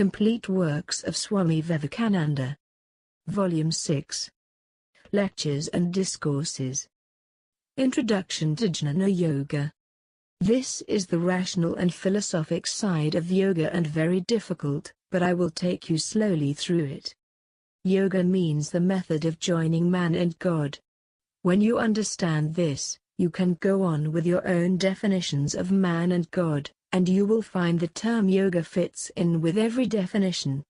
Complete Works of Swami Vivekananda. Volume 6. Lectures and Discourses. Introduction to Jnana-Yoga. This is the rational and philosophic side of yoga and very difficult, but I will take you slowly through it. Yoga means the method of joining man and God. When you understand this, you can go on with your own definitions of man and God, and you will find the term yoga fits in with every definition.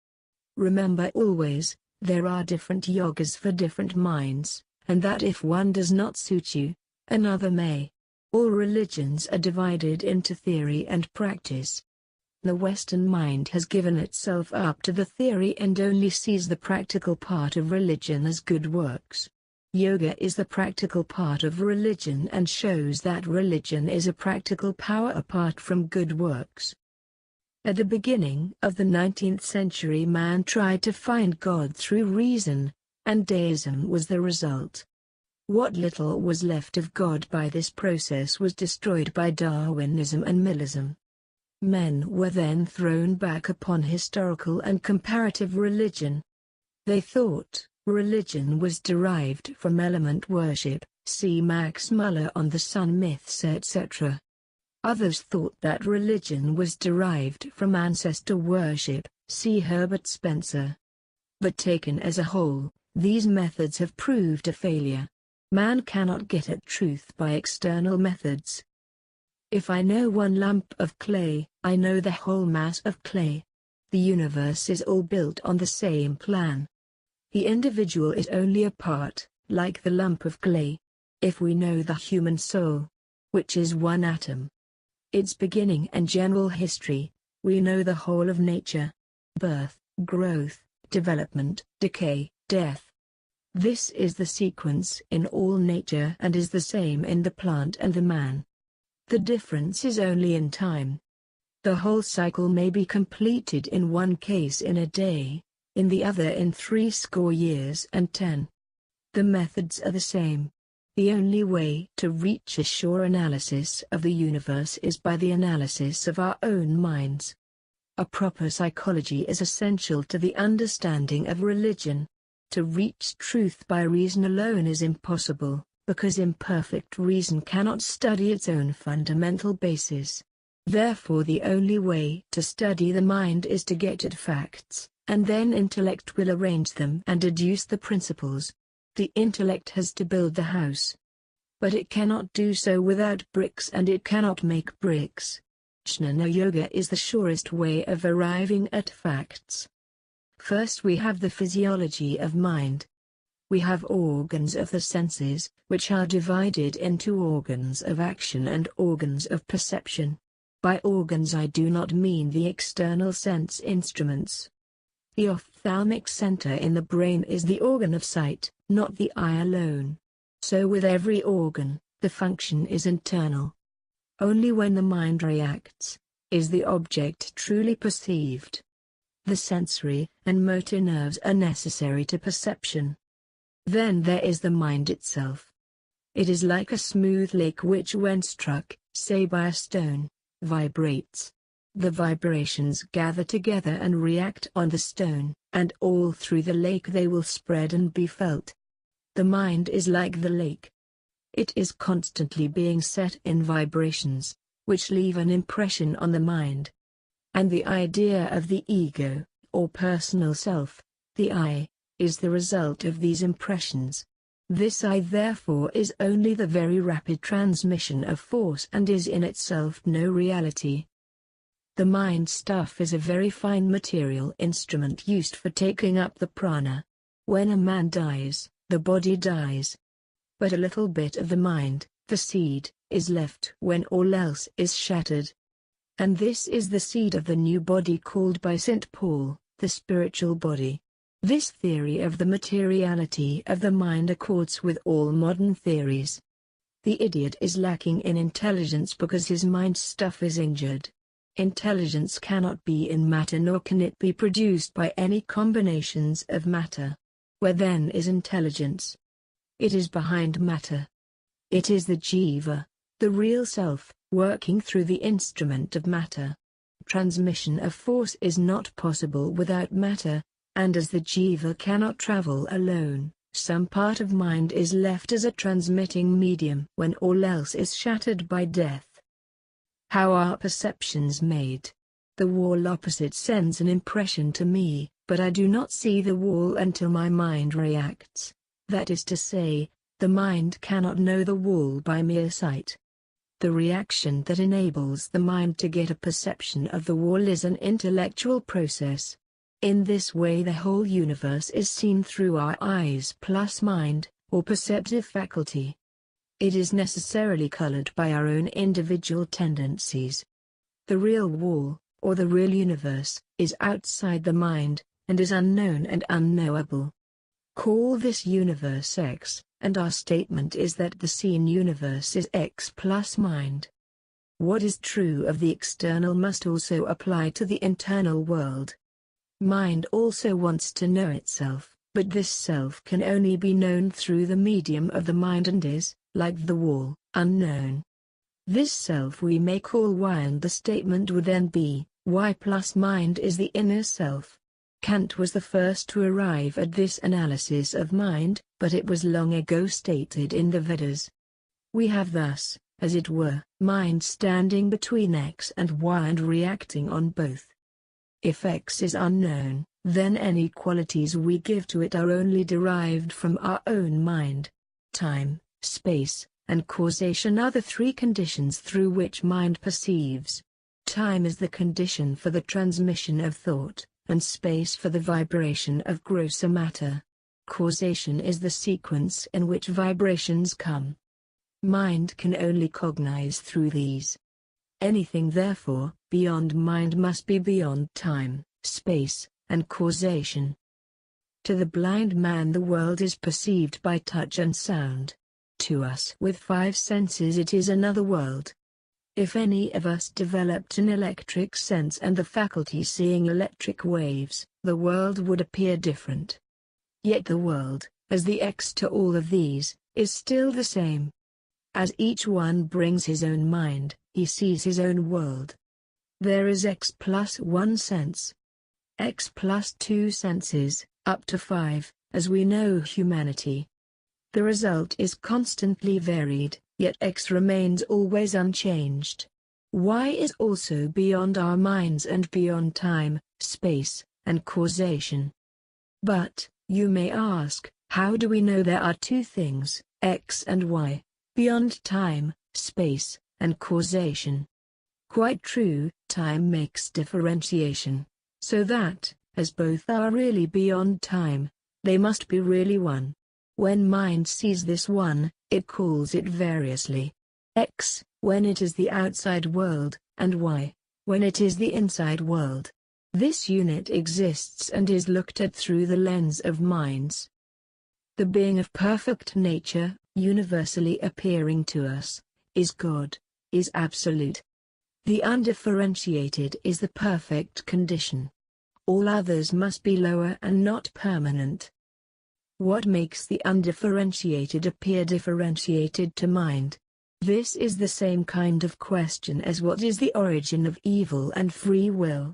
Remember always, there are different yogas for different minds, and that if one does not suit you, another may. All religions are divided into theory and practice. The Western mind has given itself up to the theory and only sees the practical part of religion as good works. Yoga is the practical part of religion and shows that religion is a practical power apart from good works. At the beginning of the 19th century, man tried to find God through reason, and Deism was the result. What little was left of God by this process was destroyed by Darwinism and Millism. Men were then thrown back upon historical and comparative religion. They thought religion was derived from element worship, see Max Müller on the sun myths etc. Others thought that religion was derived from ancestor worship, see Herbert Spencer. But taken as a whole, these methods have proved a failure. Man cannot get at truth by external methods. If I know one lump of clay, I know the whole mass of clay. The universe is all built on the same plan. The individual is only a part, like the lump of clay. If we know the human soul, which is one atom, its beginning and general history, we know the whole of nature. Birth, growth, development, decay, death. This is the sequence in all nature and is the same in the plant and the man. The difference is only in time. The whole cycle may be completed in one case in a day, in the other in 60 years and 10. The methods are the same. The only way to reach a sure analysis of the universe is by the analysis of our own minds. A proper psychology is essential to the understanding of religion. To reach truth by reason alone is impossible, because imperfect reason cannot study its own fundamental basis. Therefore the only way to study the mind is to get at facts, and then intellect will arrange them and deduce the principles. The intellect has to build the house. But it cannot do so without bricks, and it cannot make bricks. Jnana-Yoga is the surest way of arriving at facts. First we have the physiology of mind. We have organs of the senses, which are divided into organs of action and organs of perception. By organs I do not mean the external sense instruments. The ophthalmic center in the brain is the organ of sight, not the eye alone. So with every organ, the function is internal. Only when the mind reacts, is the object truly perceived. The sensory and motor nerves are necessary to perception. Then there is the mind itself. It is like a smooth lake which, when struck, say by a stone, vibrates. The vibrations gather together and react on the stone, and all through the lake they will spread and be felt. The mind is like the lake. It is constantly being set in vibrations, which leave an impression on the mind. And the idea of the ego, or personal self, the I, is the result of these impressions. This I therefore is only the very rapid transmission of force and is in itself no reality. The mind stuff is a very fine material instrument used for taking up the prana. When a man dies, the body dies. But a little bit of the mind, the seed, is left when all else is shattered. And this is the seed of the new body called by St. Paul, the spiritual body. This theory of the materiality of the mind accords with all modern theories. The idiot is lacking in intelligence because his mind stuff is injured. Intelligence cannot be in matter, nor can it be produced by any combinations of matter. Where then is intelligence? It is behind matter. It is the jiva, the real self, working through the instrument of matter. transmission of force is not possible without matter, and as the jiva cannot travel alone, some part of mind is left as a transmitting medium when all else is shattered by death. How are perceptions made? The wall opposite sends an impression to me, but I do not see the wall until my mind reacts. That is to say, the mind cannot know the wall by mere sight. The reaction that enables the mind to get a perception of the wall is an intellectual process. In this way the whole universe is seen through our eyes plus mind, or perceptive faculty. It is necessarily colored by our own individual tendencies. The real wall, or the real universe, is outside the mind, and is unknown and unknowable. Call this universe X, and our statement is that the seen universe is X plus mind. What is true of the external must also apply to the internal world. Mind also wants to know itself, but this self can only be known through the medium of the mind and is, like the wall, unknown. This self we may call Y, and the statement would then be, Y plus mind is the inner self. Kant was the first to arrive at this analysis of mind, but it was long ago stated in the Vedas. We have thus, as it were, mind standing between X and Y and reacting on both. If X is unknown, then any qualities we give to it are only derived from our own mind. Time, space, and causation are the three conditions through which mind perceives. Time is the condition for the transmission of thought, and space for the vibration of grosser matter. Causation is the sequence in which vibrations come. Mind can only cognize through these. Anything therefore, beyond mind must be beyond time, space, and causation. To the blind man the world is perceived by touch and sound. To us with five senses it is another world. If any of us developed an electric sense and the faculty seeing electric waves, the world would appear different. Yet the world, as the X to all of these, is still the same. As each one brings his own mind, he sees his own world. There is X plus one sense. X plus two senses, up to five, as we know humanity. The result is constantly varied, yet X remains always unchanged. Y is also beyond our minds and beyond time, space, and causation. But, you may ask, how do we know there are two things, X and Y, beyond time, space, and causation? Quite true, time makes differentiation, so that, as both are really beyond time, they must be really one. When mind sees this one, it calls it variously. X, when it is the outside world, and Y, when it is the inside world. This unit exists and is looked at through the lens of minds. The being of perfect nature, universally appearing to us, is God, is absolute. The undifferentiated is the perfect condition. All others must be lower and not permanent. What makes the undifferentiated appear differentiated to mind? This is the same kind of question as what is the origin of evil and free will.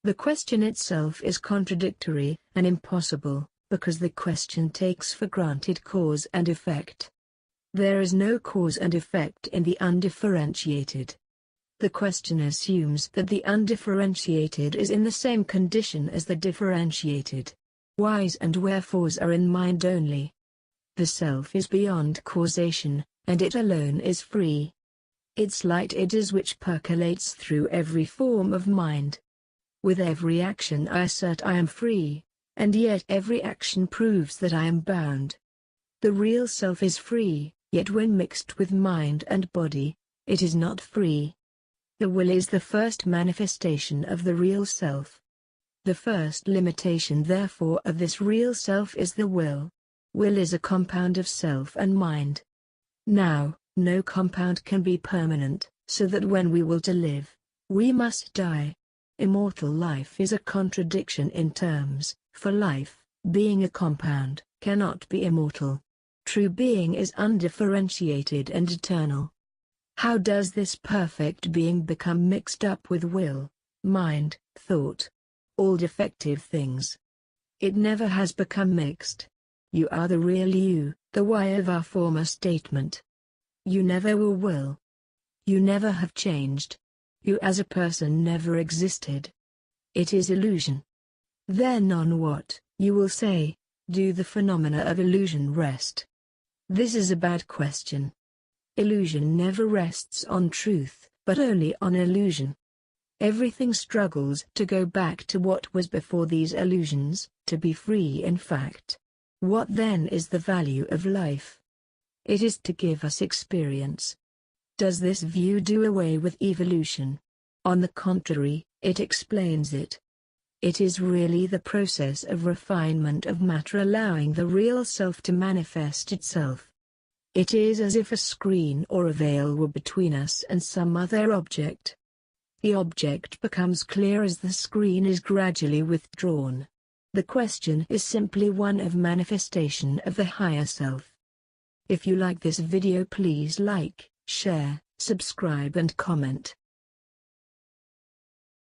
The question itself is contradictory and impossible, because the question takes for granted cause and effect. There is no cause and effect in the undifferentiated. The question assumes that the undifferentiated is in the same condition as the differentiated. Whys and wherefores are in mind only. The self is beyond causation, and it alone is free. Its light it is which percolates through every form of mind. With every action I assert I am free, and yet every action proves that I am bound. The real self is free, yet when mixed with mind and body, it is not free. The will is the first manifestation of the real self. The first limitation therefore of this real self is the will. Will is a compound of self and mind. Now, no compound can be permanent, so that when we will to live, we must die. Immortal life is a contradiction in terms, for life, being a compound, cannot be immortal. True being is undifferentiated and eternal. How does this perfect being become mixed up with will? mind, thought. All defective things. It never has become mixed. You are the real you, the why of our former statement. You never will. You never have changed. You as a person never existed. It is illusion. Then on what, you will say, do the phenomena of illusion rest? This is a bad question. Illusion never rests on truth, but only on illusion. Everything struggles to go back to what was before these illusions, to be free in fact. What then is the value of life? It is to give us experience. Does this view do away with evolution? On the contrary, it explains it. It is really the process of refinement of matter allowing the real self to manifest itself. It is as if a screen or a veil were between us and some other object. The object becomes clear as the screen is gradually withdrawn. The question is simply one of manifestation of the higher self. If you like this video, please like, share, subscribe and comment.